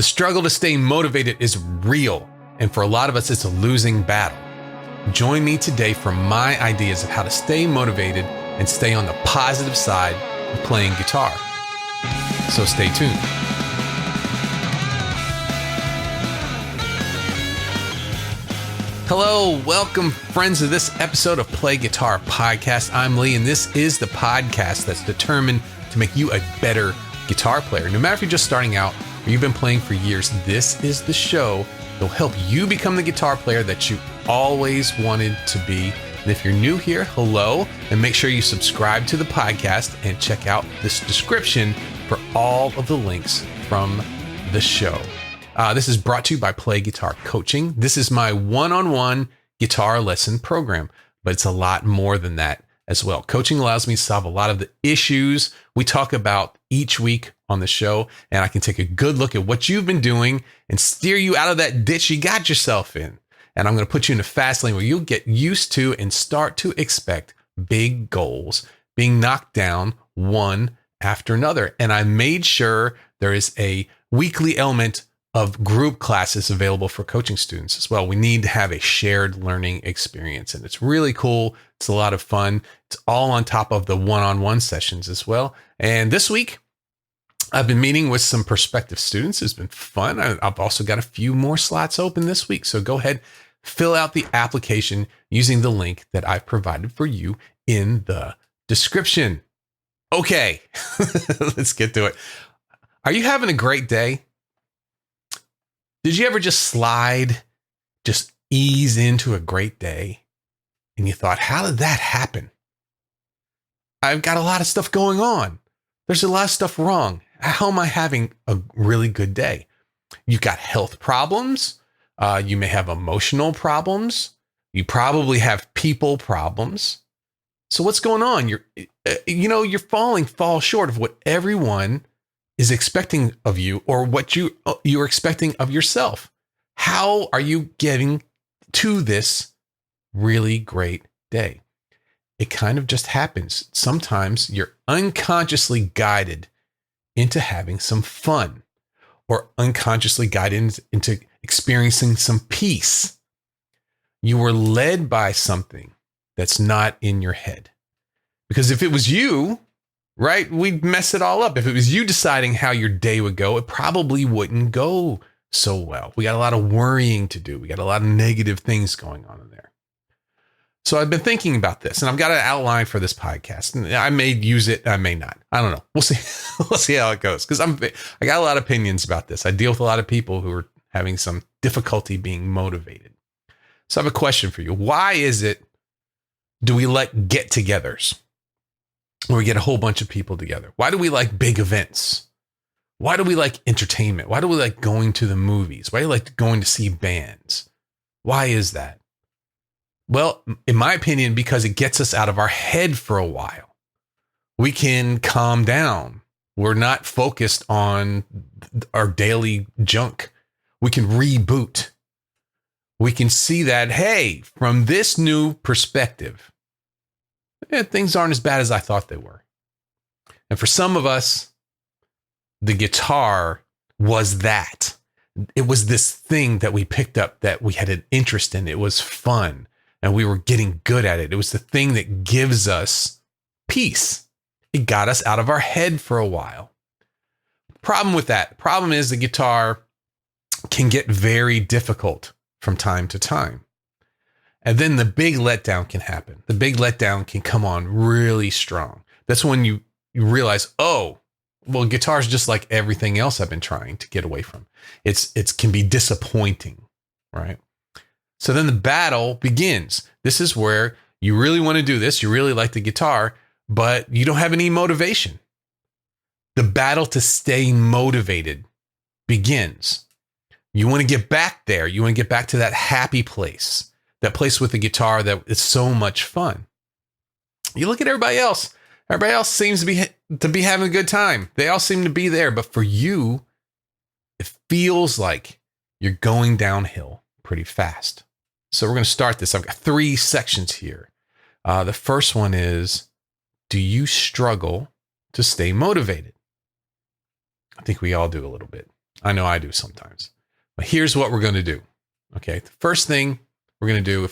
The struggle to stay motivated is real, and for a lot of us, it's a losing battle. Join me today for my ideas of how to stay motivated and stay on the positive side of playing guitar. So stay tuned. Hello, welcome friends to this episode of Play Guitar Podcast. I'm Lee, and this is the podcast that's determined to make you a better guitar player. No matter if you're just starting out or you've been playing for years, this is the show that will help you become the guitar player that you always wanted to be. And if you're new here, hello, and make sure you subscribe to the podcast and check out this description for all of the links from the show. This is brought to you by Play Guitar Coaching. This is my one-on-one guitar lesson program, but it's a lot more than that as well. Coaching allows me to solve a lot of the issues we talk about each week on the show, and I can take a good look at what you've been doing and steer you out of that ditch you got yourself in. And I'm going to put you in a fast lane where you'll get used to and start to expect big goals being knocked down one after another. And I made sure there is a weekly element of group classes available for coaching students as well. We need to have a shared learning experience, and it's really cool. It's a lot of fun. It's all on top of the one-on-one sessions as well. And this week, I've been meeting with some prospective students. It's been fun. I've also got a few more slots open this week. So go ahead, fill out the application using the link that I've provided for you in the description. Okay, let's get to it. Are you having a great day? Did you ever just ease into a great day and you thought, how did that happen? I've got a lot of stuff going on. There's a lot of stuff wrong. How am I having a really good day? You've got health problems. You may have emotional problems. You probably have people problems. So what's going on? You're fall short of what everyone is expecting of you or what you're expecting of yourself. How are you getting to this really great day? It kind of just happens. Sometimes you're unconsciously guided into having some fun or unconsciously guided into experiencing some peace. You were led by something that's not in your head. Because if it was you, right, we'd mess it all up. If it was you deciding how your day would go, it probably wouldn't go so well. We got a lot of worrying to do. We got a lot of negative things going on in there. So I've been thinking about this, and I've got an outline for this podcast. And I may use it, I may not. I don't know. We'll see. We'll see how it goes. Because I got a lot of opinions about this. I deal with a lot of people who are having some difficulty being motivated. So I have a question for you. Why is it do we like get-togethers? Where we get a whole bunch of people together? Why do we like big events? Why do we like entertainment? Why do we like going to the movies? Why do we like going to see bands? Why is that? Well, in my opinion, because it gets us out of our head for a while. We can calm down. We're not focused on our daily junk. We can reboot. We can see that, hey, from this new perspective, things aren't as bad as I thought they were. And for some of us, the guitar was that. It was this thing that we picked up that we had an interest in. It was fun and we were getting good at it. It was the thing that gives us peace. It got us out of our head for a while. Problem with that. Problem is the guitar can get very difficult from time to time. And then the big letdown can happen. The big letdown can come on really strong. That's when you realize, oh, well, guitar's just like everything else I've been trying to get away from. It can be disappointing, right? So then the battle begins. This is where you really want to do this. You really like the guitar, but you don't have any motivation. The battle to stay motivated begins. You want to get back there. You want to get back to that happy place, that place with the guitar that is so much fun. You look at everybody else. Everybody else seems to be having a good time. They all seem to be there. But for you, it feels like you're going downhill pretty fast. So we're going to start this. I've got 3 sections here. The first one is, do you struggle to stay motivated? I think we all do a little bit. I know I do sometimes. But here's what we're going to do. Okay. The first thing we're going to do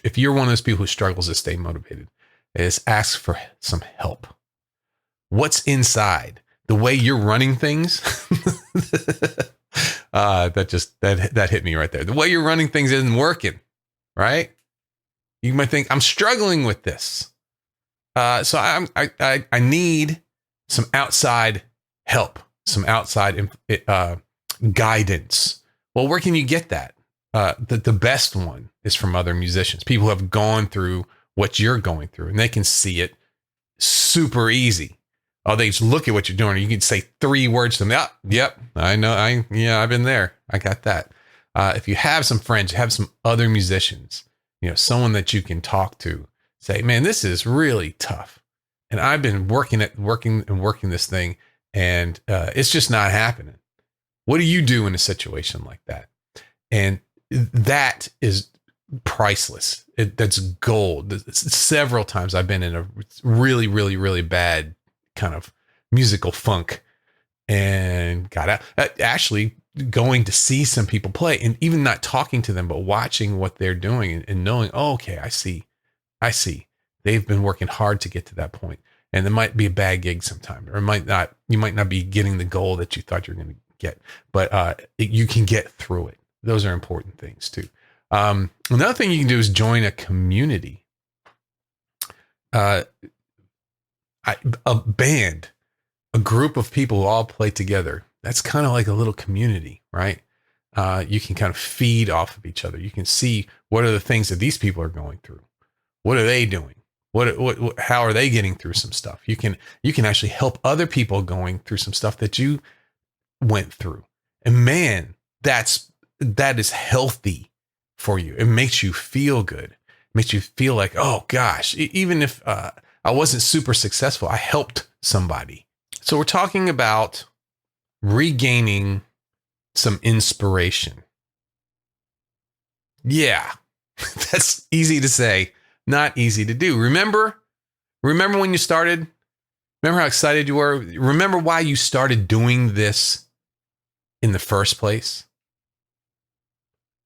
if you're one of those people who struggles to stay motivated is ask for some help. What's inside? The way you're running things. That hit me right there. The way you're running things isn't working, right? You might think I'm struggling with this. So I need some outside help, some outside guidance. Well, where can you get that? The best one is from other musicians, people who have gone through what you're going through, and they can see it super easy. Oh, they just look at what you're doing. Or you can say 3 words to them. Yeah, yep, I know. I've been there. I got that. If you have some friends, you have some other musicians, someone that you can talk to, say, man, this is really tough. And I've been working this thing, and it's just not happening. What do you do in a situation like that? And that is priceless. That's gold. Several times I've been in a really, really, really bad kind of musical funk and got out. Actually, going to see some people play and even not talking to them, but watching what they're doing and knowing, oh, okay, I see. They've been working hard to get to that point. And it might be a bad gig sometime, or you might not be getting the goal that you thought you were going to get, but you can get through it. Those are important things too. Another thing you can do is join a community. A band, a group of people who all play together. That's kind of like a little community, right? You can kind of feed off of each other. You can see what are the things that these people are going through. What are they doing? How are they getting through some stuff? You can actually help other people going through some stuff that you went through. And man, that is healthy for you. It makes you feel good. It makes you feel like, oh gosh, even if I wasn't super successful, I helped somebody. So we're talking about regaining some inspiration. Yeah, that's easy to say, not easy to do. Remember when you started? Remember how excited you were? Remember why you started doing this in the first place?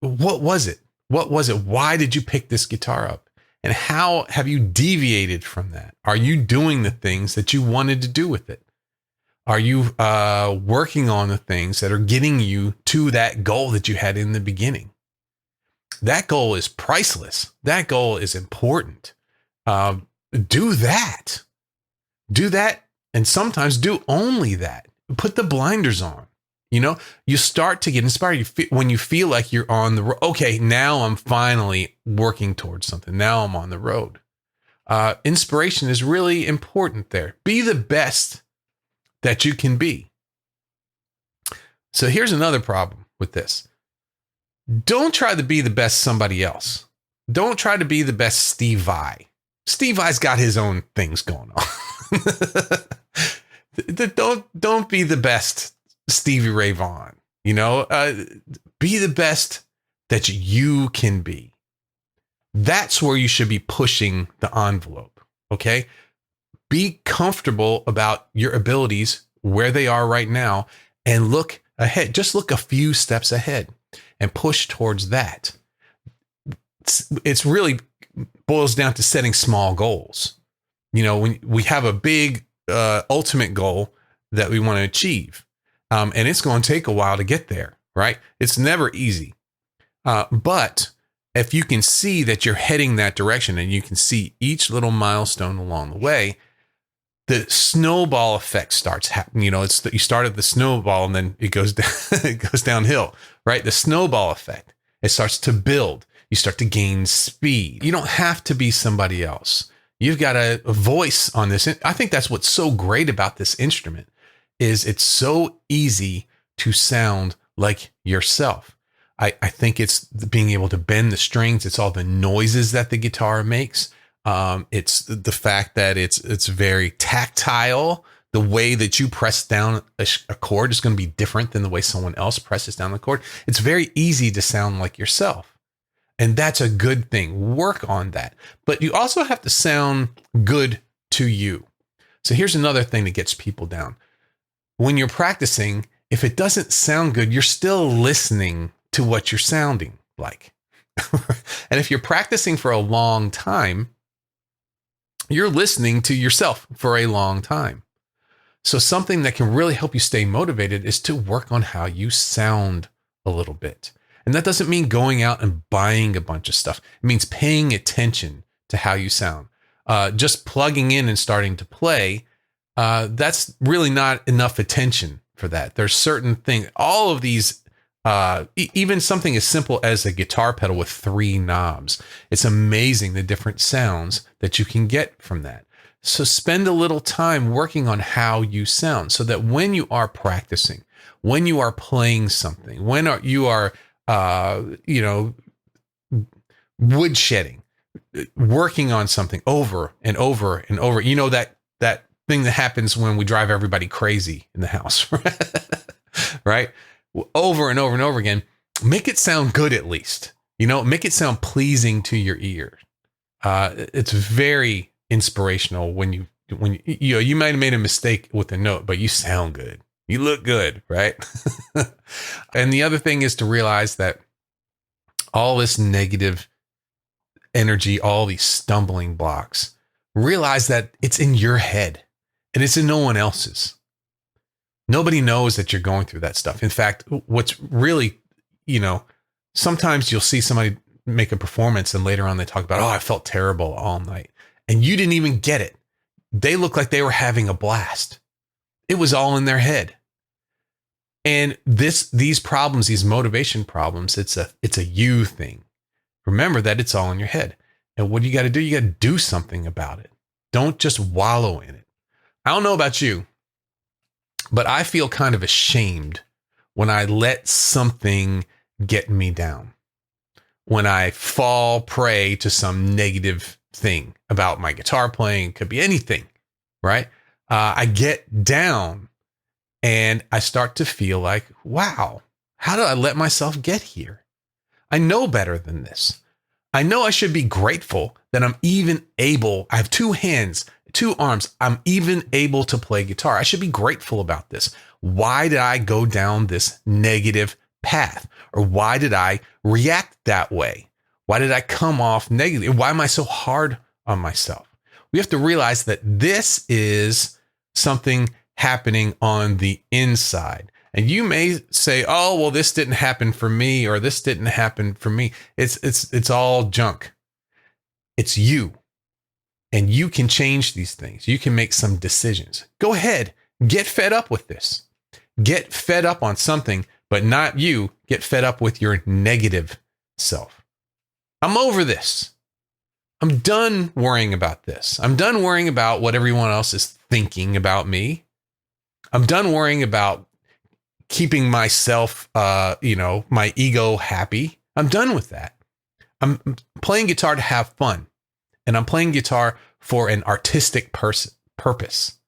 What was it? Why did you pick this guitar up? And how have you deviated from that? Are you doing the things that you wanted to do with it? Are you working on the things that are getting you to that goal that you had in the beginning? That goal is priceless. That goal is important. Do that. Do that. And sometimes do only that. Put the blinders on. You start to get inspired when you feel like you're on the road. Okay, now I'm finally working towards something. Now I'm on the road. Inspiration is really important there. Be the best that you can be. So here's another problem with this. Don't try to be the best somebody else. Don't try to be the best Steve Vai. Steve Vai's got his own things going on. Don't be the best Stevie Ray Vaughan. Be the best that you can be. That's where you should be pushing the envelope. Okay. Be comfortable about your abilities, where they are right now, and look ahead. Just look a few steps ahead and push towards that. It's really boils down to setting small goals. When we have a big ultimate goal that we want to achieve, and it's going to take a while to get there, right? It's never easy. But if you can see that you're heading that direction and you can see each little milestone along the way, the snowball effect starts happening. You start at the snowball and then it goes down, it goes downhill, right? The snowball effect. It starts to build. You start to gain speed. You don't have to be somebody else. You've got a voice on this. I think that's what's so great about this instrument is it's so easy to sound like yourself. I think it's being able to bend the strings. It's all the noises that the guitar makes. It's the fact that it's very tactile. The way that you press down a chord is going to be different than the way someone else presses down the chord. It's very easy to sound like yourself. And that's a good thing. Work on that. But you also have to sound good to you. So here's another thing that gets people down. When you're practicing if it doesn't sound good, you're still listening to what you're sounding like. And if you're practicing for a long time, you're listening to yourself for a long time. So something that can really help you stay motivated is to work on how you sound a little bit. And that doesn't mean going out and buying a bunch of stuff. It means paying attention to how you sound. Just plugging in and starting to play, that's really not enough attention for that. There's certain things, all of these, even something as simple as a guitar pedal with 3 knobs. It's amazing the different sounds that you can get from that. So spend a little time working on how you sound so that when you are practicing, when you are playing something, when you are, woodshedding, working on something over and over and over, that thing that happens when we drive everybody crazy in the house, right? Over and over and over again, make it sound good at least, make it sound pleasing to your ear. It's very inspirational when you might have made a mistake with a note, but you sound good. You look good, right? And the other thing is to realize that all this negative energy, all these stumbling blocks, realize that it's in your head and it's in no one else's. Nobody knows that you're going through that stuff. In fact, what's really, sometimes you'll see somebody make a performance and later on they talk about, I felt terrible all night. And you didn't even get it. They look like they were having a blast. It was all in their head. And these problems, these motivation problems, it's a you thing. Remember that it's all in your head. And what do you got to do? You got to do something about it. Don't just wallow in it. I don't know about you, but I feel kind of ashamed when I let something get me down. When I fall prey to some negative thing about my guitar playing, could be anything, right? I get down and I start to feel like, wow, how did I let myself get here? I know better than this. I know I should be grateful that I'm even able, I have 2 hands, 2 arms, I'm even able to play guitar. I should be grateful about this. Why did I go down this negative path? Or why did I react that way? Why did I come off negative? Why am I so hard on myself? We have to realize that this is something happening on the inside. And you may say, oh, well, this didn't happen for me, or this didn't happen for me. It's all junk. It's you. And you can change these things. You can make some decisions. Go ahead. Get fed up with this. Get fed up on something, but not you. Get fed up with your negative self. I'm over this. I'm done worrying about this. I'm done worrying about what everyone else is thinking about me. I'm done worrying about keeping myself, my ego happy. I'm done with that. I'm playing guitar to have fun. And I'm playing guitar for an artistic purpose.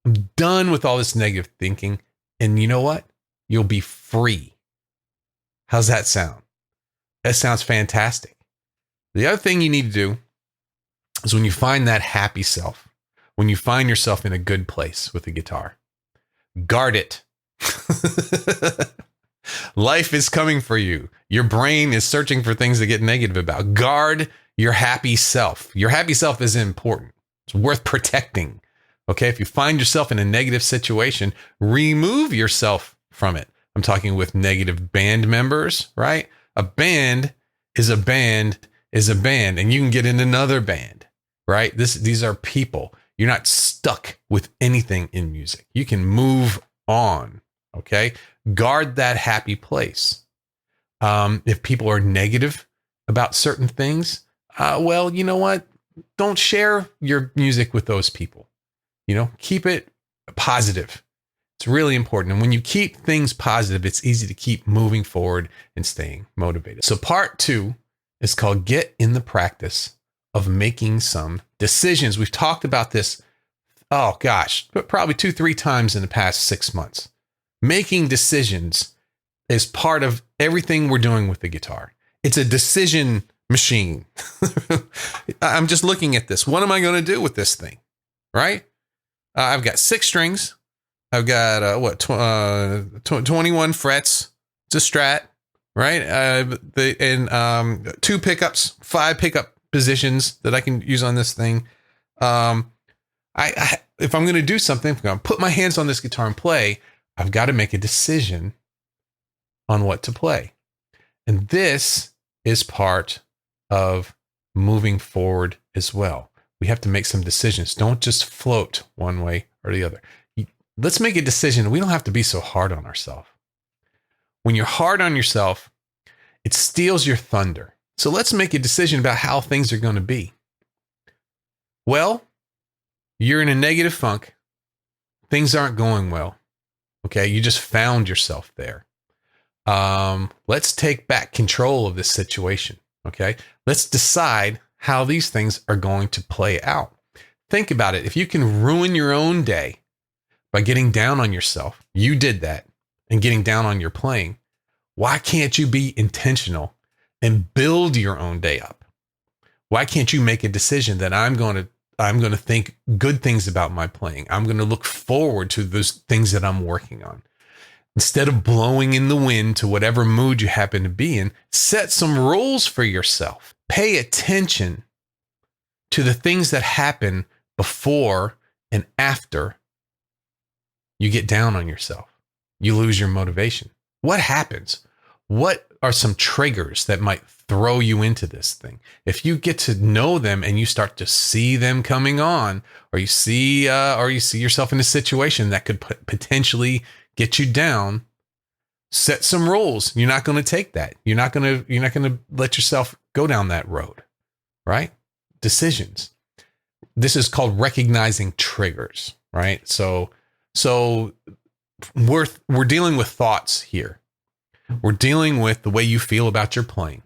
I'm done with all this negative thinking. And you know what? You'll be free. How's that sound? That sounds fantastic. The other thing you need to do is when you find that happy self, when you find yourself in a good place with the guitar, guard it. Life is coming for you. Your brain is searching for things to get negative about. Guard your happy self. Your happy self is important. It's worth protecting. Okay. If you find yourself in a negative situation, remove yourself from it. I'm talking with negative band members, right? A band is a band is a band, and you can get in another band, right? These are people. You're not stuck with anything in music. You can move on. Okay. Guard that happy place. If people are negative about certain things, well, you know what? Don't share your music with those people. Keep it positive. It's really important. And when you keep things positive, it's easy to keep moving forward and staying motivated. So part 2 is called Get in the Practice of Making Some Decisions. We've talked about this, but probably 2-3 times in the past 6 months. Making decisions is part of everything we're doing with the guitar. It's a decision machine. I'm just looking at this. What am I going to do with this thing? Right? I've got 6 strings. I've got 21 frets. It's a Strat, right? Two pickups, 5 pickup positions that I can use on this thing. If I'm going to do something, if I'm going to put my hands on this guitar and play, I've got to make a decision on what to play. And this is part of moving forward as well. We have to make some decisions. Don't just float one way or the other. Let's make a decision. We don't have to be so hard on ourselves. When you're hard on yourself, it steals your thunder. So let's make a decision about how things are going to be. Well, you're in a negative funk. Things aren't going well. Okay, you just found yourself there. Let's take back control of this situation. Okay, let's decide how these things are going to play out. Think about it. If you can ruin your own day by getting down on yourself, you did that, and getting down on your playing, why can't you be intentional and build your own day up? Why can't you make a decision that I'm going to think good things about my playing? I'm going to look forward to those things that I'm working on. Instead of blowing in the wind to whatever mood you happen to be in, set some rules for yourself. Pay attention to the things that happen before and after you get down on yourself. You lose your motivation. What happens? What are some triggers that might throw you into this thing? If you get to know them and you start to see them coming on, or you see yourself in a situation that could potentially get you down, set some rules. You're not going to take that. You're not going to let yourself go down that road, right? Decisions. This is called recognizing triggers, right? So we're dealing with thoughts here. We're dealing with the way you feel about your playing.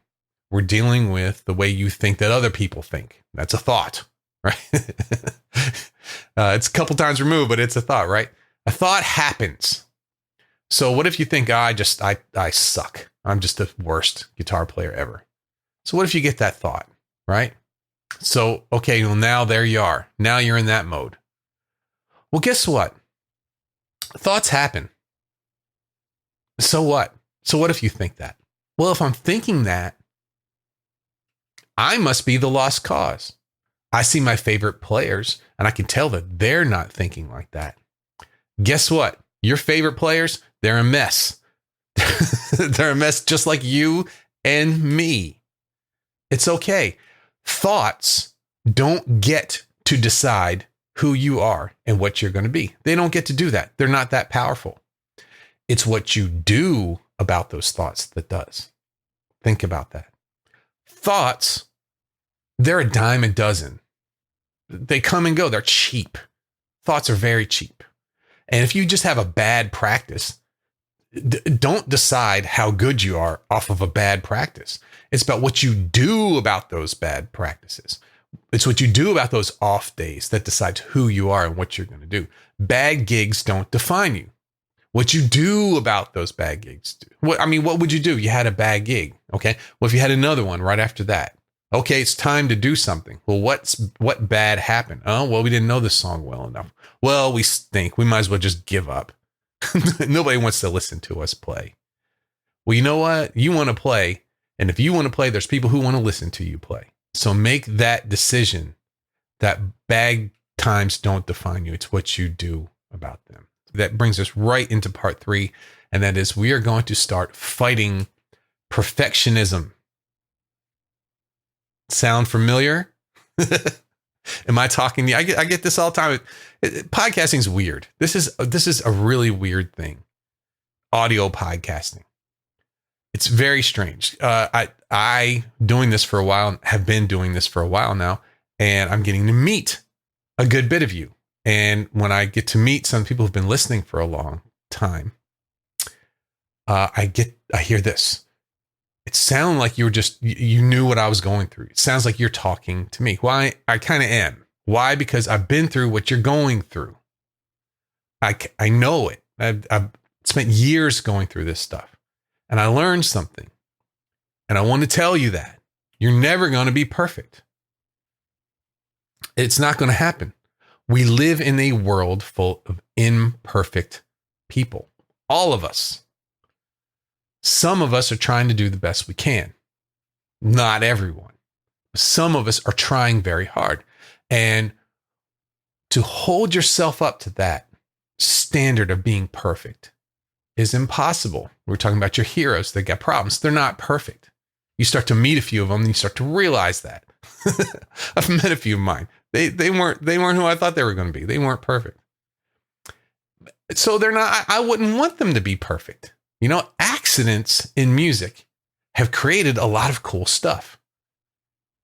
We're dealing with the way you think that other people think. That's a thought, right? It's a couple times removed, but it's a thought, right? A thought happens. So what if you think, I suck. I'm just the worst guitar player ever. So what if you get that thought, right? So, okay, well, now there you are. Now you're in that mode. Well, guess what? Thoughts happen. So what? So what if you think that? Well, if I'm thinking that, I must be the lost cause. I see my favorite players and I can tell that they're not thinking like that. Guess what? Your favorite players, they're a mess. They're a mess just like you and me. It's okay. Thoughts don't get to decide who you are and what you're going to be. They don't get to do that. They're not that powerful. It's what you do about those thoughts that does. Think about that. Thoughts, they're a dime a dozen. They come and go. They're cheap. Thoughts are very cheap. And if you just have a bad practice, don't decide how good you are off of a bad practice. It's about what you do about those bad practices. It's what you do about those off days that decides who you are and what you're going to do. Bad gigs don't define you. What you do about those bad gigs do. What would you do? You had a bad gig. Okay. Well, if you had another one right after that, okay, it's time to do something. Well, what bad happened? Oh, well, we didn't know this song well enough. Well, we stink. We might as well just give up. Nobody wants to listen to us play. Well, you know what? You want to play. And if you want to play, there's people who want to listen to you play. So make that decision that bad times don't define you. It's what you do about them. That brings us right into part 3. And that is, we are going to start fighting perfectionism. Sound familiar? Am I talking to you? I get this all the time. Podcasting is weird. This is a really weird thing. Audio podcasting. It's very strange. I doing this for a while, have been doing this for a while now, and I'm getting to meet a good bit of you. And when I get to meet some people who've been listening for a long time, I hear this. It sounded like you knew what I was going through. It sounds like you're talking to me. Why? I kind of am. Why? Because I've been through what you're going through. I know it. I've spent years going through this stuff, and I learned something. And I want to tell you that you're never going to be perfect. It's not going to happen. We live in a world full of imperfect people. All of us. Some of us are trying to do the best we can. Not everyone. Some of us are trying very hard. And to hold yourself up to that standard of being perfect is impossible. We're talking about your heroes that got problems. They're not perfect. You start to meet a few of them and you start to realize that. I've met a few of mine. They weren't who I thought they were going to be. They weren't perfect. So they're not, I wouldn't want them to be perfect. You know, accidents in music have created a lot of cool stuff.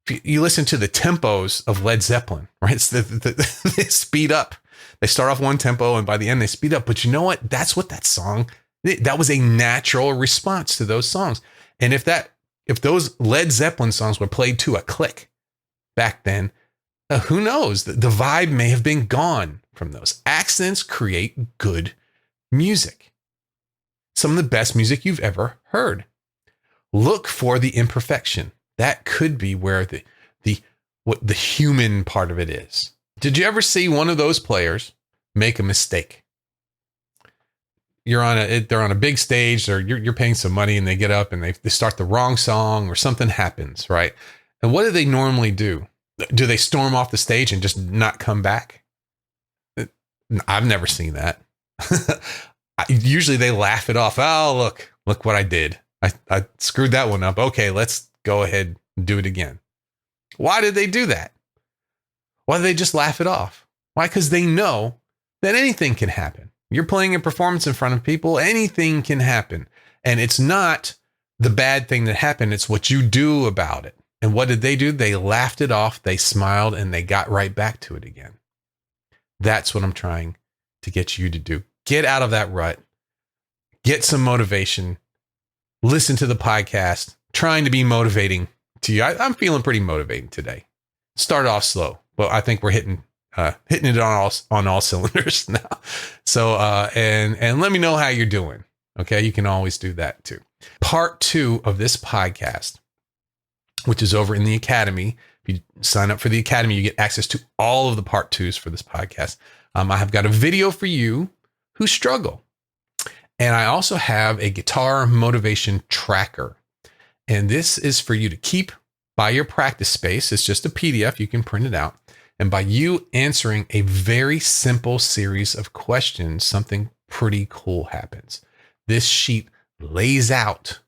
If you listen to the tempos of Led Zeppelin, right? It's they speed up. They start off one tempo and by the end they speed up. But you know what? That's what that song, that was a natural response to those songs. And if those Led Zeppelin songs were played to a click back then, who knows? The vibe may have been gone from those. Accidents create good music. Some of the best music you've ever heard. Look for the imperfection. That could be where what the human part of it is. Did you ever see one of those players make a mistake? They're on a big stage, or you're paying some money, and they get up and they start the wrong song or something happens, right? And what do they normally do? Do they storm off the stage and just not come back? I've never seen that. Usually they laugh it off. Oh, look what I did. I screwed that one up. Okay, let's go ahead and do it again. Why did they do that? Why did they just laugh it off? Why? Because they know that anything can happen. You're playing a performance in front of people. Anything can happen. And it's not the bad thing that happened. It's what you do about it. And what did they do? They laughed it off. They smiled and they got right back to it again. That's what I'm trying to get you to do. Get out of that rut. Get some motivation. Listen to the podcast. Trying to be motivating to you. I'm feeling pretty motivating today. Start off slow. Well, I think we're hitting it on all cylinders now. So, and let me know how you're doing. Okay. You can always do that too. Part 2 of this podcast, which is over in the Academy. If you sign up for the Academy, you get access to all of the part 2s for this podcast. I have got a video for you who struggle. And I also have a guitar motivation tracker. And this is for you to keep by your practice space. It's just a PDF. You can print it out. And by you answering a very simple series of questions, something pretty cool happens. This sheet lays out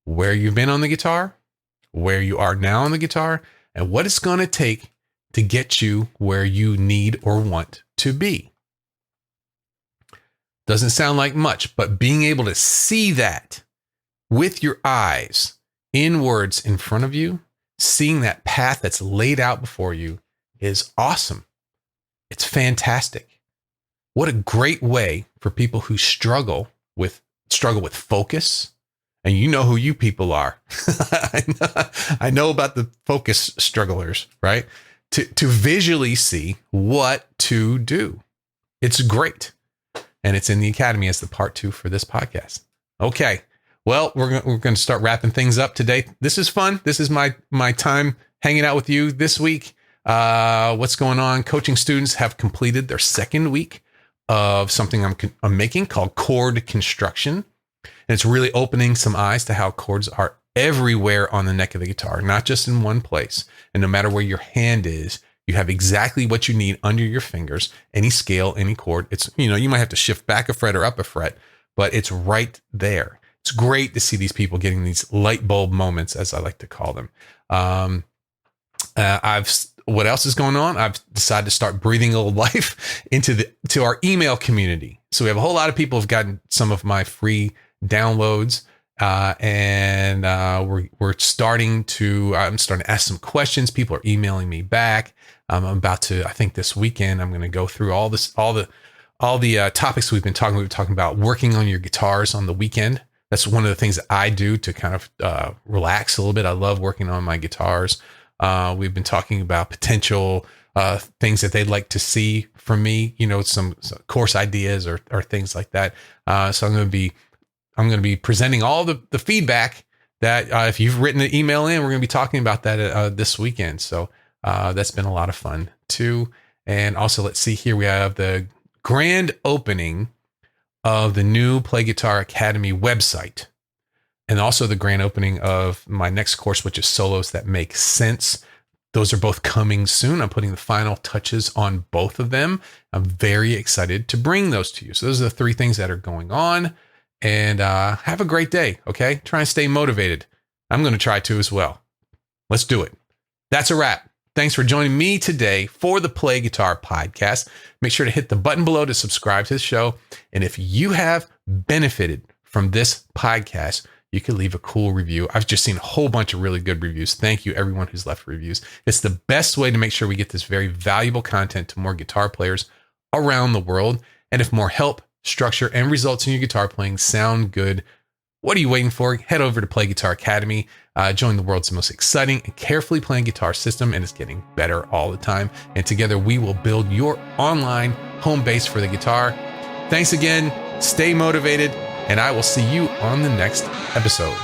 where you've been on the guitar, where you are now on the guitar, and what it's going to take to get you where you need or want to be. Doesn't sound like much, but being able to see that with your eyes in words in front of you, seeing that path that's laid out before you is awesome. It's fantastic. What a great way for people who struggle with focus. And you know who you people are. I know about the focus strugglers, right? To visually see what to do. It's great. And it's in the Academy as the part 2 for this podcast. Okay. Well, we're going to start wrapping things up today. This is fun. This is my time hanging out with you this week. What's going on? Coaching students have completed their second week of something I'm making called chord construction. And it's really opening some eyes to how chords are everywhere on the neck of the guitar, not just in one place. And no matter where your hand is, you have exactly what you need under your fingers, any scale, any chord. It's, you might have to shift back a fret or up a fret, but it's right there. It's great to see these people getting these light bulb moments, as I like to call them. What else is going on? I've decided to start breathing a little life to our email community. So we have a whole lot of people who've gotten some of my free downloads. And I'm starting to ask some questions. People are emailing me back. I'm about to, I think this weekend, I'm going to go through all the topics we've been talking about working on your guitars on the weekend. That's one of the things that I do to kind of relax a little bit. I love working on my guitars. We've been talking about potential things that they'd like to see from me, some course ideas or things like that. So I'm going to be presenting all the feedback that if you've written an email in, we're going to be talking about that this weekend. So that's been a lot of fun too. And also, let's see here, we have the grand opening of the new Play Guitar Academy website, and also the grand opening of my next course, which is Solos That Make Sense. Those are both coming soon. I'm putting the final touches on both of them. I'm very excited to bring those to you. So those are the three things that are going on. And have a great day, okay? Try and stay motivated. I'm going to try to as well. Let's do it. That's a wrap. Thanks for joining me today for the Play Guitar Podcast. Make sure to hit the button below to subscribe to the show. And if you have benefited from this podcast, you can leave a cool review. I've just seen a whole bunch of really good reviews. Thank you, everyone who's left reviews. It's the best way to make sure we get this very valuable content to more guitar players around the world. And if more help, structure, and results in your guitar playing sound good, what are you waiting for? Head over to Play Guitar Academy. Join the world's most exciting and carefully playing guitar system, and it's getting better all the time. And together we will build your online home base for the guitar. Thanks again. Stay motivated, and I will see you on the next episode.